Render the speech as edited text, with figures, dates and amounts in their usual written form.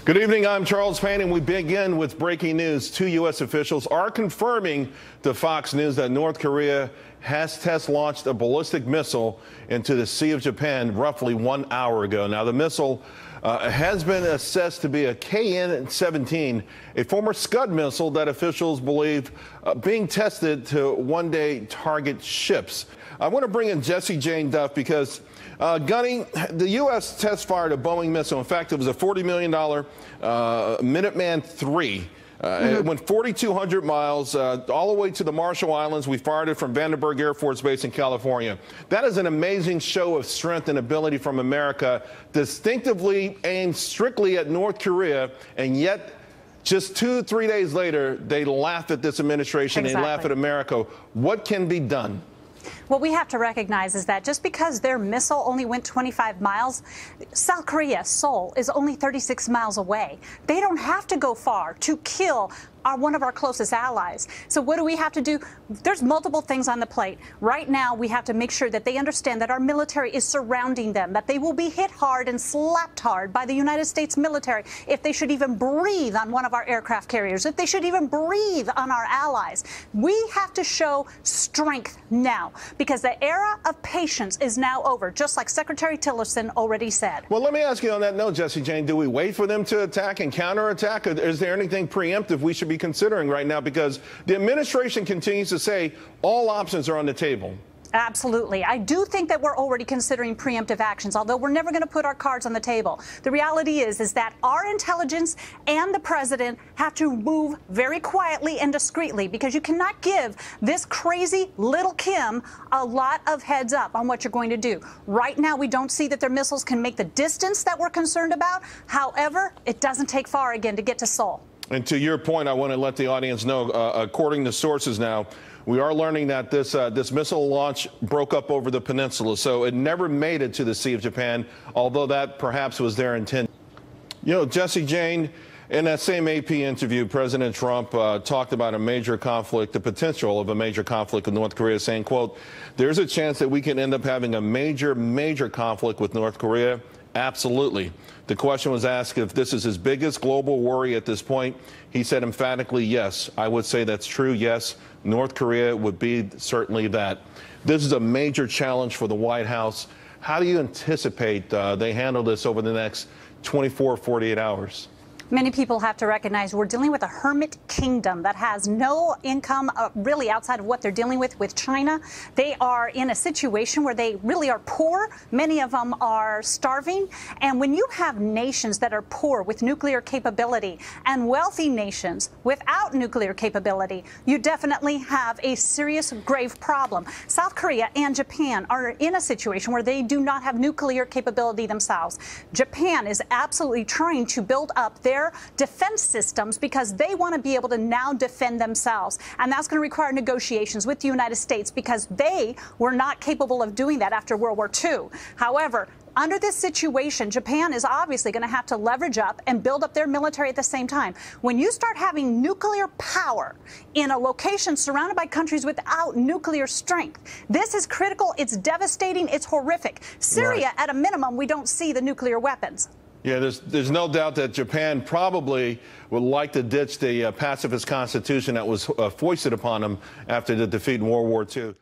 Good evening, I'm Charles Payne, and we begin with breaking news. Two U.S. officials are confirming to Fox News that North Korea has test launched a ballistic missile into the Sea of Japan roughly 1 hour ago. Now, the missile has been assessed to be a KN-17, a former Scud missile that officials believe being tested to one-day target ships. I want to bring in Jessie Jane Duff because, Gunny, the U.S. test fired a Boeing missile. In fact, it was a $40 million Minuteman III. It went 4,200 miles all the way to the Marshall Islands. We fired it from Vandenberg Air Force Base in California. That is an amazing show of strength and ability from America, distinctively aimed strictly at North Korea, and yet just 2-3 days later, they laugh at this administration. Exactly. They laugh at America. What can be done? What we have to recognize is that just because their missile only went 25 miles, South Korea, Seoul, is only 36 miles away. They don't have to go far to kill one of our closest allies. So what do we have to do? There's multiple things on the plate. Right now, we have to make sure that they understand that our military is surrounding them, that they will be hit hard and slapped hard by the United States military if they should even breathe on one of our aircraft carriers, if they should even breathe on our allies. We have to show strength now, because the era of patience is now over, just like Secretary Tillerson already said. Well, let me ask you on that note, Jessie Jane, do we wait for them to attack and counterattack? Or is there anything preemptive we should be considering right now? Because the administration continues to say all options are on the table. Absolutely. I do think that we're already considering preemptive actions, although we're never going to put our cards on the table. The reality is that our intelligence and the president have to move very quietly and discreetly, because you cannot give this crazy little Kim a lot of heads up on what you're going to do. Right now, we don't see that their missiles can make the distance that we're concerned about. However, it doesn't take far again to get to Seoul. And to your point, I want to let the audience know, according to sources now, we are learning that this missile launch broke up over the peninsula, so it never made it to the Sea of Japan, although that perhaps was their intent. You know, Jessie Jane, in that same AP interview, President Trump talked about a major conflict, the potential of a major conflict with North Korea, saying, quote, there's a chance that we can end up having a major conflict with North Korea. Absolutely. The question was asked if this is his biggest global worry at this point. He said emphatically, yes. I would say that's true. Yes, North Korea would be certainly that. This is a major challenge for the White House. How do you anticipate they handle this over the next 24, 48 hours? Many people have to recognize we're dealing with a hermit kingdom that has no income really outside of what they're dealing with China. They are in a situation where they really are poor. Many of them are starving. And when you have nations that are poor with nuclear capability and wealthy nations without nuclear capability, you definitely have a serious, grave problem. South Korea and Japan are in a situation where they do not have nuclear capability themselves. Japan is absolutely trying to build up their defense systems because they want to be able to now defend themselves. And that's going to require negotiations with the United States, because they were not capable of doing that after World War II. However, under this situation, Japan is obviously going to have to leverage up and build up their military at the same time. When you start having nuclear power in a location surrounded by countries without nuclear strength, this is critical. It's devastating. It's horrific. Syria, right, at a minimum, we don't see the nuclear weapons. Yeah, there's no doubt that Japan probably would like to ditch the pacifist constitution that was foisted upon them after the defeat in World War II.